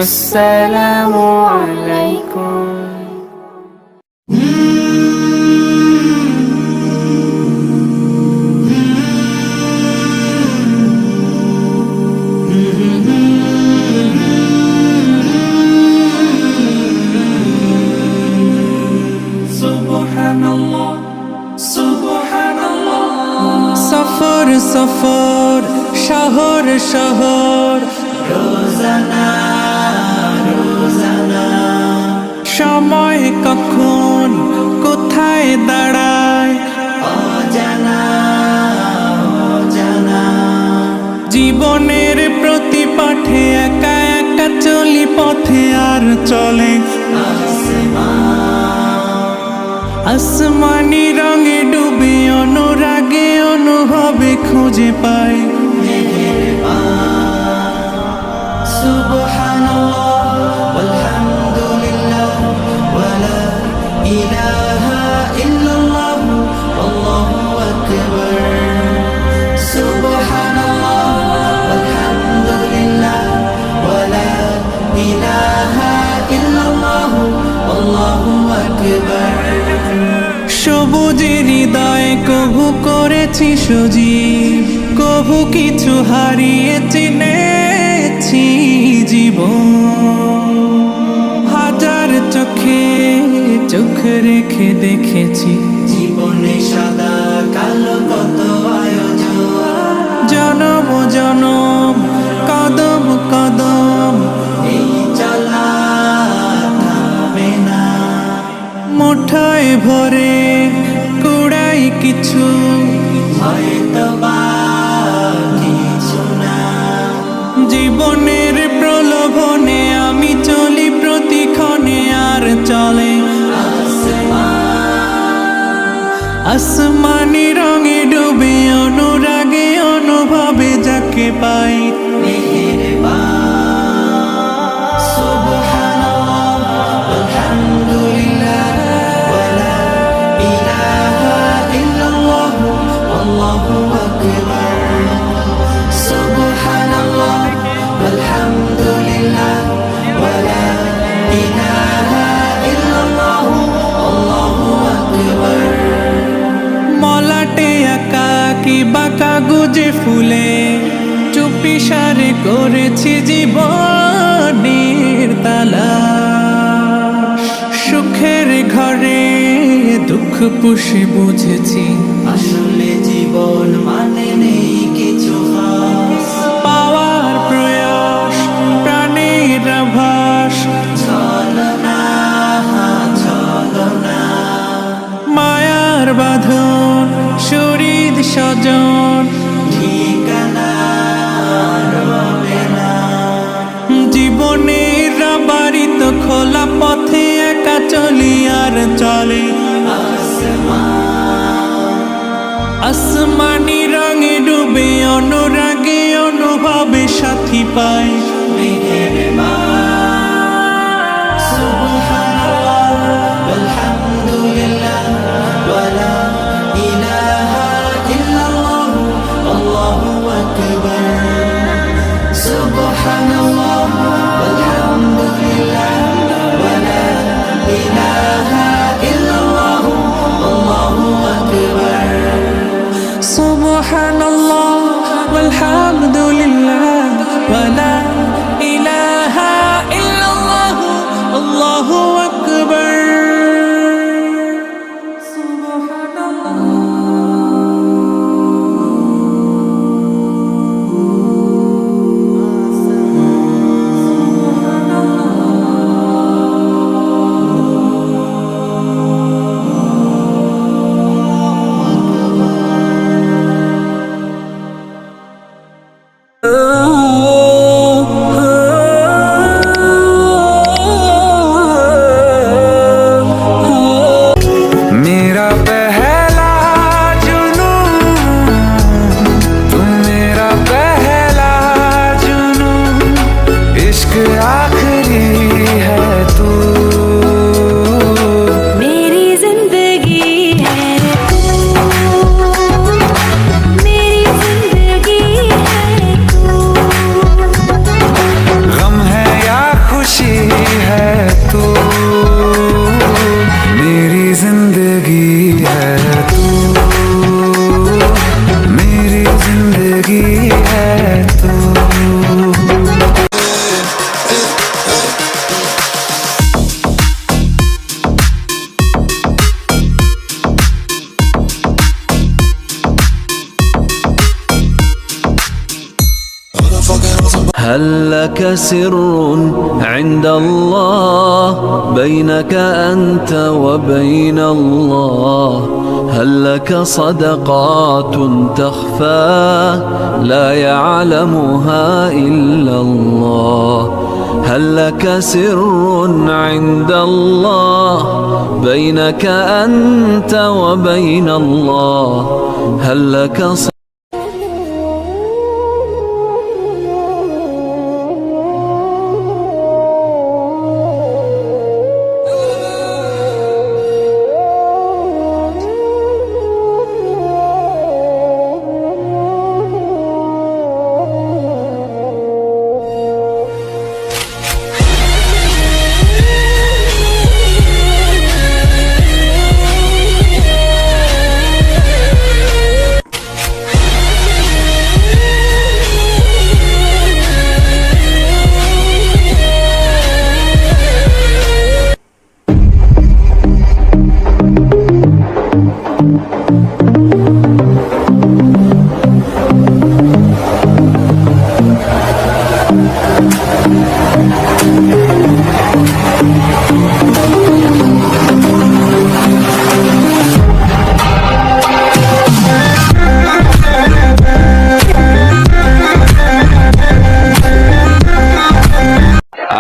আসসালামু আলাইকুম। সফর সফর শহর শহর রোজানা রোজানা সময় কখন কোথায় দাঁড়ায় অজানা অজানা জীবনের প্রতি পাঠে একা একা চলি পথে আর চলে আসমানি রঙে ডুবে অনুরাগে অনুভবে খুঁজে পাই সুবহানাল্লাহ আলহামদুলিল্লাহ ওয়ালা ইলাহা ইল্লাল্লাহ আল্লাহু আকবার সুবহানাল্লাহ আলহামদুলিল্লাহ ওয়ালা ইলাহা ইল্লাল্লাহ আল্লাহু আকবার সবুজের হৃদয় কভু করেছি সজীব কভু কিছু হারিয়ে চিনেছি জীবন হাজার চোখে চোখ রেখে দেখেছি জীবনে সাদা কালো কত আয়োজন জনম জনম কদম কদম এই চলা থামবে না মুঠায় ভরে কুড়াই কিছু হয়তো বা কিছু না জীবনের প্রলোভনে আমি চলি প্রতিক্ষণে আর চলে আসমানি রঙে ডুবে অনুরাগে অনুভবে যাকে পাই সুবহানাল্লাহ আলহামদুলিল্লাহ ওয়ালা ইলাহা ইল্লাল্লাহ আল্লাহু আকবার সুবহানাল্লাহ আলহামদুলিল্লাহ ওয়ালা ইলাহা ইল্লাল্লাহ আল্লাহু আকবার মলাটে আঁকা কি বাঁকা গুজে ফুলে চুপি সারে করেছি জীবনের তালা সুখের ঘরে দুঃখ পুষে বুঝেছি আসলে জীবন মানে নেই কিছু খাস পাওয়ার প্রয়াস প্রাণের আভাস চলো না মায়ার বাঁধন শরীর স্বজন ঠিকানা রবে না জীবনের বাড়িত খোলা পথে একা চলি আর চলে আসমানি রঙে ডুবে অনুরাগে অনুভবে সাথী পাই সুবহানাল্লাহ আলহামদুলিল্লাহ ওয়ালা ইলাহা ইল্লাল্লাহ আল্লাহু আকবার সুবহানাল্লাহ আলহামদুলিল্লাহ ওয়ালা ইলাহা ইল্লাল্লাহ আল্লাহু আকবার সুবহানাল্লাহ ওয়ালহামদুলিল্লাহ ওয়ালা هل لك سر عند الله بينك أنت وبين الله هل لك صدقات تخفى لا يعلمها إلا الله هل لك سر عند الله بينك أنت وبين الله هل لك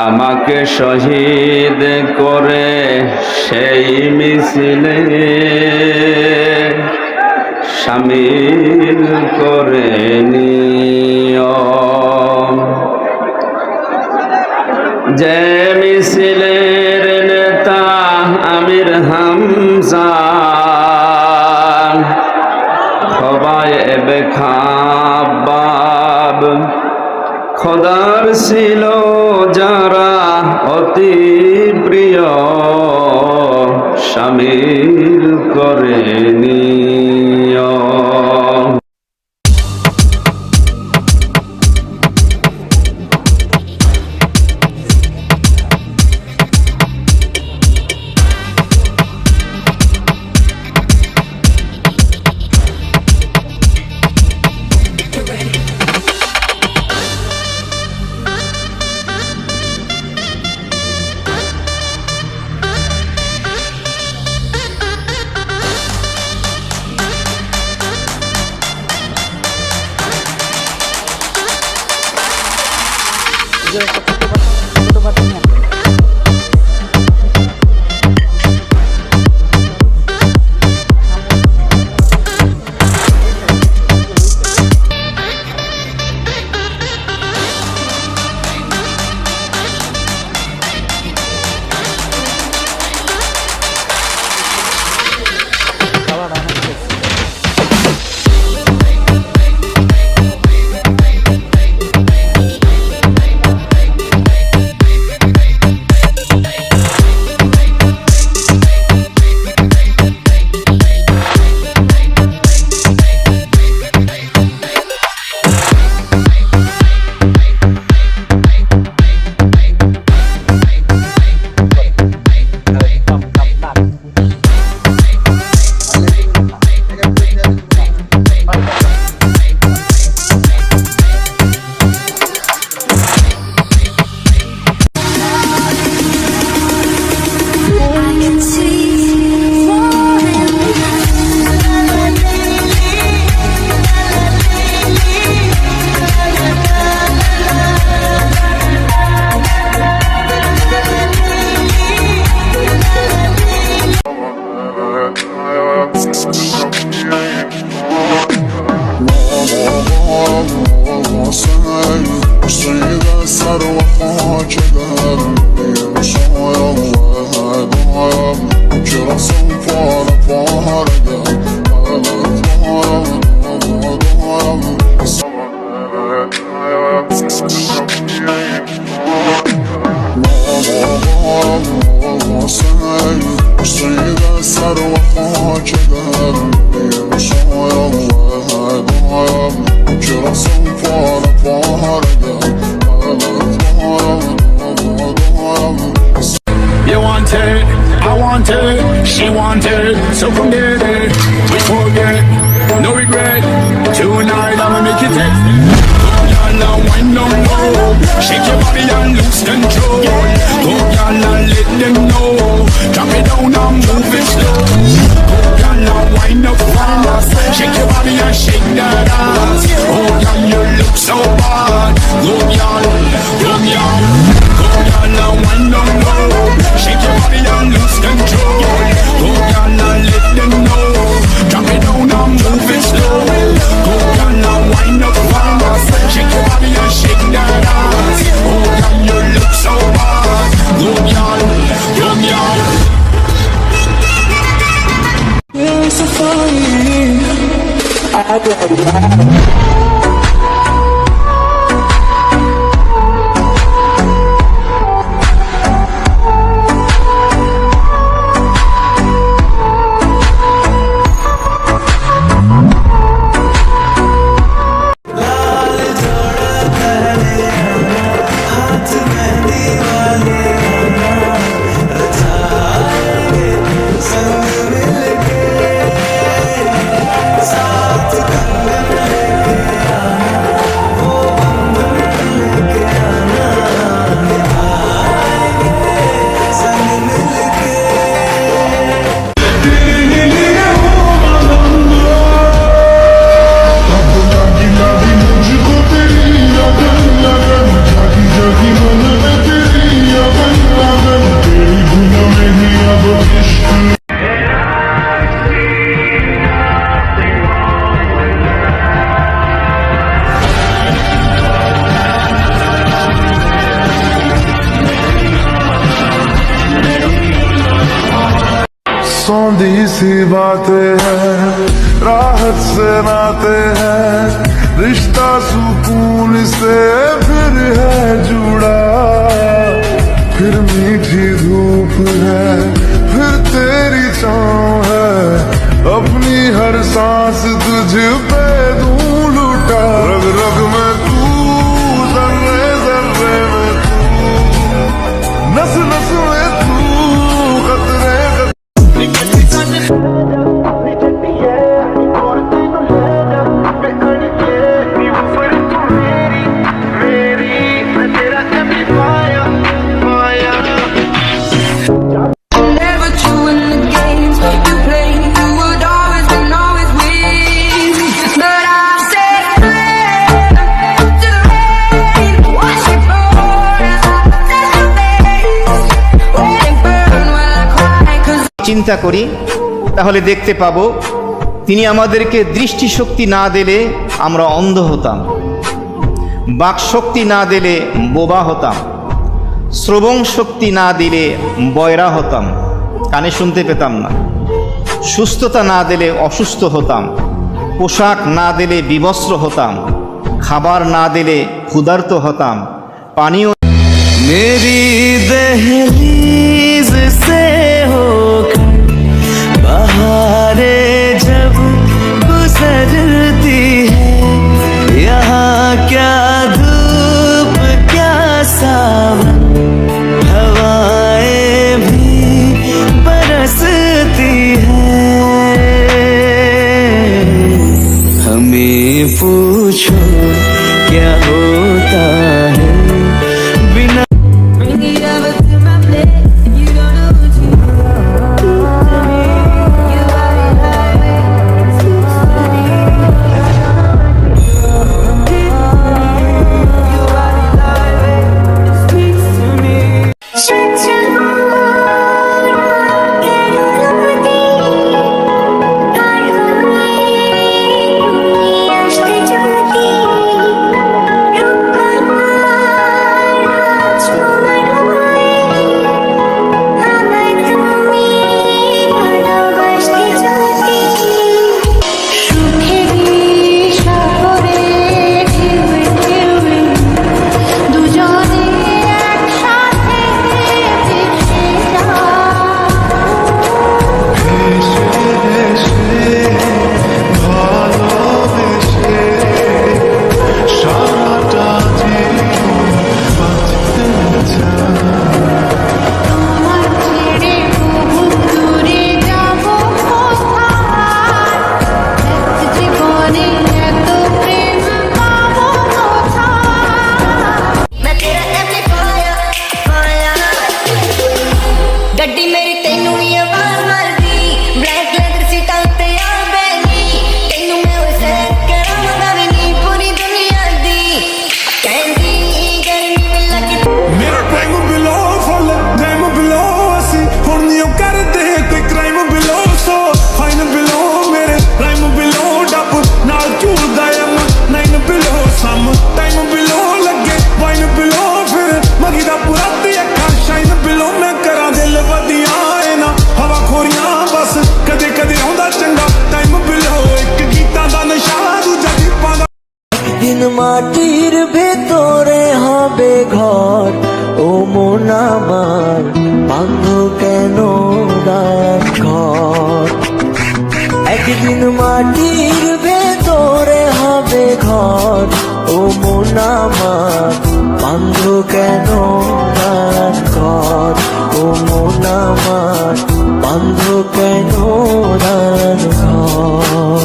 আমাকে শহীদ করে সেই মিছিলে শামিল করে নিও যে মিছিলের নেতা আমির হামজা খোবায়েব খাব্বাব খোদার ছিল যারা অতি প্রিয় শামিল করে নিও She wanted, so from there, we forget, no regret. Tonight I'ma make you taste it. Now, now, wind up, oh. चौंधी सी बातें हैं, राहत से नाते हैं, रिश्ता सुकून से फिर है जुड़ा, फिर मीठी धूप है, फिर तेरी छाँव है, अपनी हर सांस तुझ पे दूं लुटा, रग रग में तू, जर्रे जर्रे में तू, नस नस में तू, खतरे Never true in the games you play. You would always win, always win. But I said to the rain, watch it pour out the face. Let it burn while I cry, 'cause চিন্তা করি তাহলে দেখতে পাবো তিনি আমাদেরকে দৃষ্টিশক্তি না দিলে আমরা অন্ধ হতাম, বাকশক্তি না দিলে বোবা হতাম, শ্রবণ শক্তি না দিলে বয়রা হতাম, কানে শুনতে পেতাম না, সুস্থতা না দিলে অসুস্থ হতাম, পোশাক না দিলে বিবস্ত্র হতাম, খাবার না দিলে ক্ষুধার্ত হতাম, পানীয় मेरी दहलीज से होकर बहारें जब गुजरती है, यहाँ क्या धूप क्या सावन, हवाएं भी बरसती है। हमें पूछो क्या होता है बिना bring it over to my plate. You don't know what you do to me. You got it highway, speaks to me. You got it highway, speaks to me. ਗੱਡੀ ਮੇਰੀ ਤੈਨੂੰ ਵੀ ਆਵਾਜ਼ ਮਾਰਦੀ, ਬਲੈਕ ਲੈਦਰ ਸੀਟਾਂ ਉੱਤੇ ਆ ਬੈਠੀ, ਤੈਨੂੰ ਮੈਂ ਵਸੇ ਕਰਾਂਗਾ ਵੀ ਨਹੀਂ ਪੂਰੀ ਦੁਨੀਆ ਦੀ, ਕਹਿੰਦੀ ਗਰਮੀ ਵਿੱਚ ਲੱਗੀ ਮੇਰਾ ਟਾਈਮ ਬਿਲੋ ਫੁੱਲ ਟਾਈਮ ਬਿਲੋ ਅਸੀਂ ਹੁਣ ਨਹੀਂ ਕਰਦੇ ਕੋਈ ਕ੍ਰਾਈਮ ਬਿਲੋ ਸੋ ਫਾਈਨ ਬਿਲੋ ਮੇਰੇ ਰਾਈਮ ਬਿਲੋ ਡੱਬ ਨਾਲ ਝੂਲਦਾ ਐਮ ਨਾਈਨ ਬਿਲੋ ਸਮ ਟਾਈਮ ਬਿਲੋ ਲੱਗੇ ਵਾਈਨ ਬਿਲੋ ਫਿਰ ਮਗੀ ਦਾ ਪੂਰਾ ਤੇ ਅੱਖਾਂ ਸ਼ਾਈਨ ਬਿਲੋ ਮੈਂ ਕਰਾਂ ਦਿਲ ਵਧੀਆ ਏ ਨਾ ਹਵਾ ਖੋਰੀਆਂ ਬਸ ਕਦੇ ਕਦੇ ਆਉਂਦਾ ਚੰਗਾ ਟਾਈਮ ਬਿਲੋ ਇੱਕ ਗੀਤਾਂ ਦਾ ਨਸ਼ਾ ਦੂਜਾ ਦੀਪਾਂ ਦਾ দিন মাটির ভেতরে হবে ঘর, ও মন আমার বাঁধ কেন রাত ঘর, একদিন মাটির ভেতরে হবে ঘর, ও মন আমার বাঁধ কেন রাত ঘর, ও মন আমার বাঁধ কেন রাত ঘর।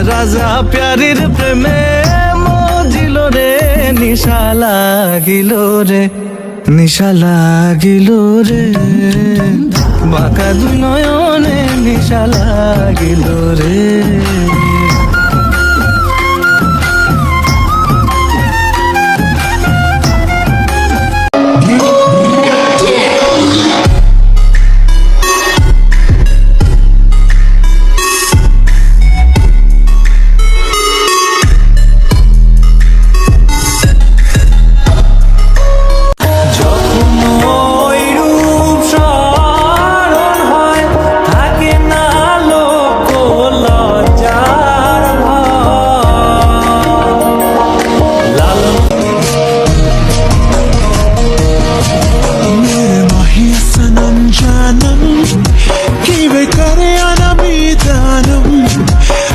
রাজা প্যারির প্রেমে মজিল রে, নিশা লাগিল রে, নিশা লাগিল রে বাঁকা দুই নয়নে নিশা লাগিল রে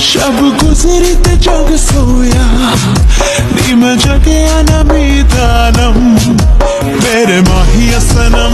शब गुजरी ते जग सोया नी मैं जगे आना मीदानम मेरे माहिया सनम